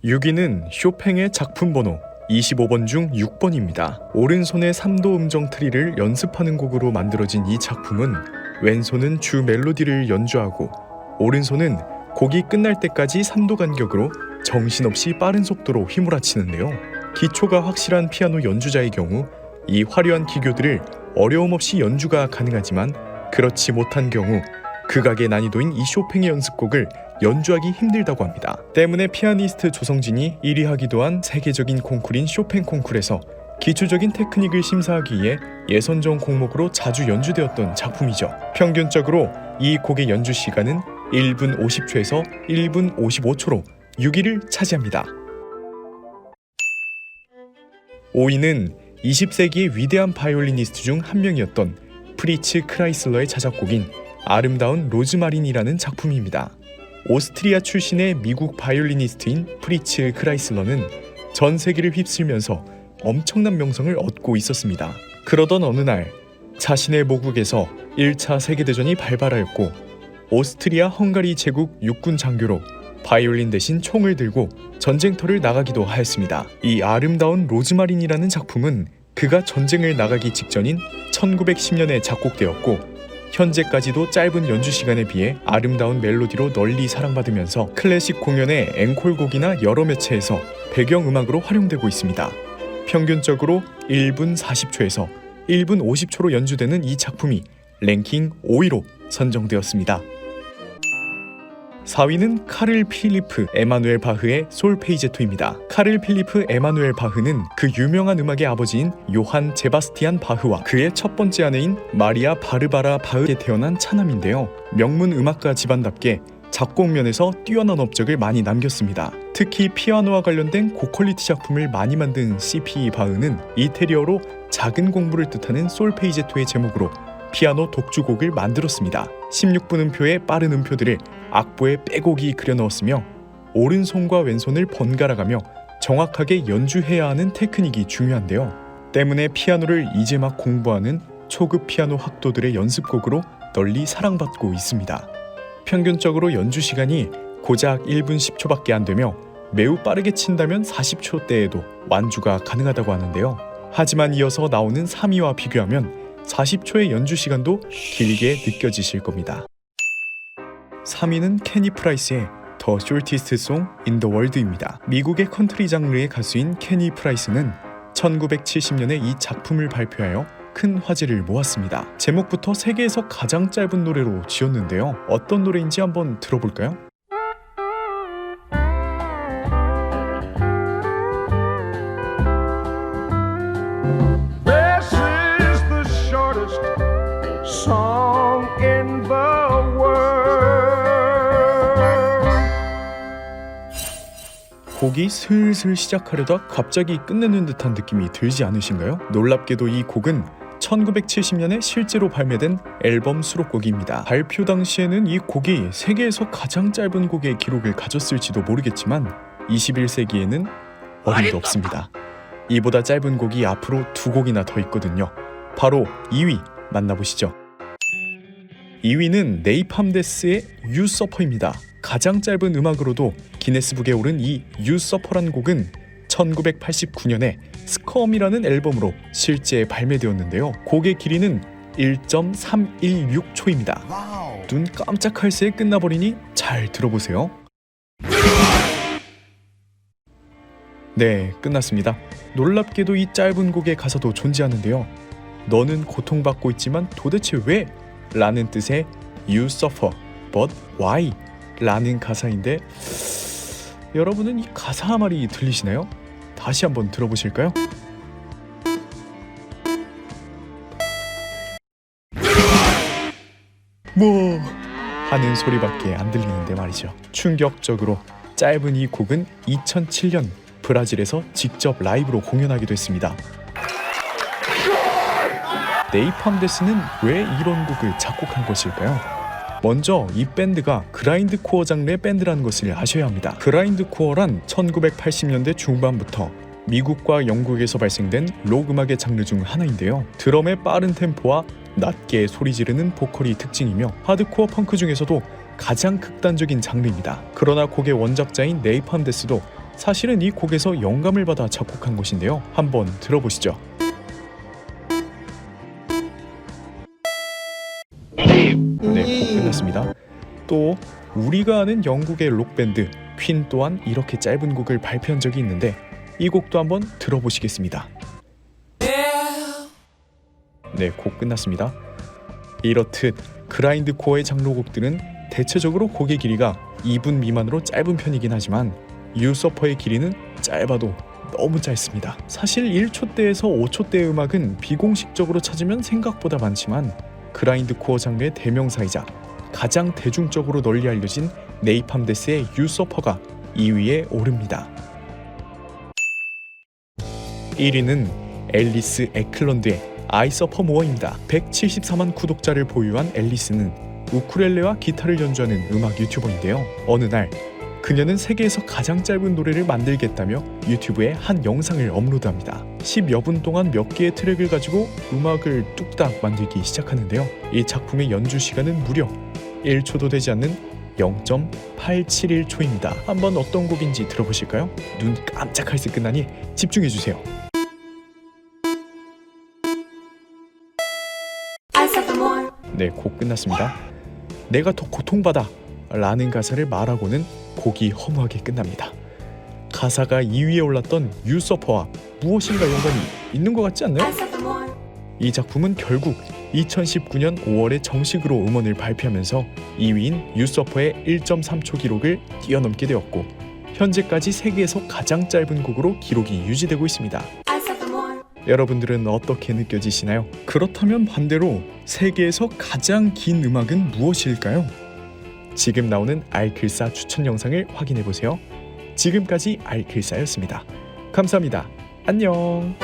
6위는 쇼팽의 작품 번호 25번 중 6번입니다. 오른손의 3도 음정 트리를 연습하는 곡으로 만들어진 이 작품은 왼손은 주 멜로디를 연주하고 오른손은 곡이 끝날 때까지 3도 간격으로 정신없이 빠른 속도로 휘몰아치는데요. 기초가 확실한 피아노 연주자의 경우 이 화려한 기교들을 어려움 없이 연주가 가능하지만 그렇지 못한 경우 극악의 난이도인 이 쇼팽의 연습곡을 연주하기 힘들다고 합니다. 때문에 피아니스트 조성진이 1위하기도 한 세계적인 콩쿠르인 쇼팽 콩쿠르에서 기초적인 테크닉을 심사하기 위해 예선전 곡목으로 자주 연주되었던 작품이죠. 평균적으로 이 곡의 연주 시간은 1분 50초에서 1분 55초로 6위를 차지합니다. 5위는 20세기의 위대한 바이올리니스트 중 한 명이었던 프리츠 크라이슬러의 자작곡인 아름다운 로즈마린이라는 작품입니다. 오스트리아 출신의 미국 바이올리니스트인 프리츠 크라이슬러는 전 세계를 휩쓸면서 엄청난 명성을 얻고 있었습니다. 그러던 어느 날 자신의 모국에서 1차 세계대전이 발발하였고 오스트리아 헝가리 제국 육군 장교로 바이올린 대신 총을 들고 전쟁터를 나가기도 하였습니다. 이 아름다운 로즈마린이라는 작품은 그가 전쟁을 나가기 직전인 1910년에 작곡되었고 현재까지도 짧은 연주 시간에 비해 아름다운 멜로디로 널리 사랑받으면서 클래식 공연의 앵콜곡이나 여러 매체에서 배경음악으로 활용되고 있습니다. 평균적으로 1분 40초에서 1분 50초로 연주되는 이 작품이 랭킹 5위로 선정되었습니다. 4위는 카를 필리프 에마누엘 바흐의 솔페이제토입니다. 카를 필리프 에마누엘 바흐는 그 유명한 음악의 아버지인 요한 제바스티안 바흐와 그의 첫 번째 아내인 마리아 바르바라 바흐에 태어난 차남인데요. 명문 음악가 집안답게 작곡 면에서 뛰어난 업적을 많이 남겼습니다. 특히 피아노와 관련된 고퀄리티 작품을 많이 만든 CP 바흐는 이태리어로 작은 공부를 뜻하는 솔페이제토의 제목으로 피아노 독주곡을 만들었습니다. 16분 음표의 빠른 음표들을 악보에 빼곡히 그려 넣었으며 오른손과 왼손을 번갈아가며 정확하게 연주해야 하는 테크닉이 중요한데요. 때문에 피아노를 이제 막 공부하는 초급 피아노 학도들의 연습곡으로 널리 사랑받고 있습니다. 평균적으로 연주 시간이 고작 1분 10초밖에 안 되며 매우 빠르게 친다면 40초대에도 완주가 가능하다고 하는데요. 하지만 이어서 나오는 3위와 비교하면 40초의 연주 시간도 길게 느껴지실 겁니다. 3위는 케니 프라이스의 The Shortest Song in the World입니다. 미국의 컨트리 장르의 가수인 케니 프라이스는 1970년에 이 작품을 발표하여 큰 화제를 모았습니다. 제목부터 세계에서 가장 짧은 노래로 지었는데요. 어떤 노래인지 한번 들어볼까요? Song in the world. 곡이 슬슬 시작하려다 갑자기 끝내는 듯한 느낌이 들지 않으신가요? 놀랍게도 이 곡은 1970년에 실제로 발매된 앨범 수록곡입니다. 발표 당시에는 이 곡이 세계에서 가장 짧은 곡의 기록을 가졌을지도 모르겠지만 21세기에는 어림도 없습니다. 이보다 짧은 곡이 앞으로 2곡이나 더 있거든요. 바로 2위 만나보시죠. 2위는 네이팜데스의 You Suffer입니다. 가장 짧은 음악으로도 기네스북에 오른 이 You Suffer란 곡은 1989년에 스컴이라는 앨범으로 실제 발매되었는데요. 곡의 길이는 1.316초입니다. 눈 깜짝할 새에 끝나버리니 잘 들어보세요. 네, 끝났습니다. 놀랍게도 이 짧은 곡의 가사도 존재하는데요. 너는 고통받고 있지만 도대체 왜? 라는 뜻의 You suffer, but why? 라는 가사인데 여러분은 이 가사 말이 들리시나요? 다시 한번 들어보실까요? 뭐 하는 소리밖에 안 들리는데 말이죠. 충격적으로 짧은 이 곡은 2007년 브라질에서 직접 라이브로 공연하기도 했습니다. 네이팜데스는 왜 이런 곡을 작곡한 것일까요? 먼저 이 밴드가 그라인드코어 장르의 밴드라는 것을 아셔야 합니다. 그라인드코어란 1980년대 중반부터 미국과 영국에서 발생된 록 음악의 장르 중 하나인데요. 드럼의 빠른 템포와 낮게 소리 지르는 보컬이 특징이며 하드코어 펑크 중에서도 가장 극단적인 장르입니다. 그러나 곡의 원작자인 네이팜 데스도 사실은 이 곡에서 영감을 받아 작곡한 것인데요. 한번 들어보시죠. 네, 곡 끝났습니다. 또 우리가 아는 영국의 록밴드 퀸 또한 이렇게 짧은 곡을 발표한 적이 있는데 이 곡도 한번 들어보시겠습니다. 네, 곡 끝났습니다. 이렇듯 그라인드코어의 장르곡들은 대체적으로 곡의 길이가 2분 미만으로 짧은 편이긴 하지만 유서퍼의 길이는 짧아도 너무 짧습니다. 사실 1초대에서 5초대의 음악은 비공식적으로 찾으면 생각보다 많지만 그라인드코어 장르의 대명사이자 가장 대중적으로 널리 알려진 네이팜 데스의 유서퍼가 2위에 오릅니다. 1위는 앨리스 에클런드의 I Suffer More입니다. 174만 구독자를 보유한 앨리스는 우쿨렐레와 기타를 연주하는 음악 유튜버인데요. 어느 날 그녀는 세계에서 가장 짧은 노래를 만들겠다며 유튜브에 한 영상을 업로드합니다. 10여 분 동안 몇 개의 트랙을 가지고 음악을 뚝딱 만들기 시작하는데요. 이 작품의 연주 시간은 무려 1초도 되지 않는 0.871초입니다. 한번 어떤 곡인지 들어보실까요? 눈 깜짝할 새 끝나니 집중해주세요. 네, 곡 끝났습니다. 내가 더 고통받아 라는 가사를 말하고는 곡이 허무하게 끝납니다. 가사가 2위에 올랐던 유서퍼와 무엇인가 연관이 있는 것 같지 않나요? 이 작품은 결국 2019년 5월에 정식으로 음원을 발표하면서 2위인 유서퍼의 1.3초 기록을 뛰어넘게 되었고 현재까지 세계에서 가장 짧은 곡으로 기록이 유지되고 있습니다. 여러분들은 어떻게 느껴지시나요? 그렇다면 반대로 세계에서 가장 긴 음악은 무엇일까요? 지금 나오는 알클사 추천 영상을 확인해보세요. 지금까지 알클사였습니다. 감사합니다. 안녕.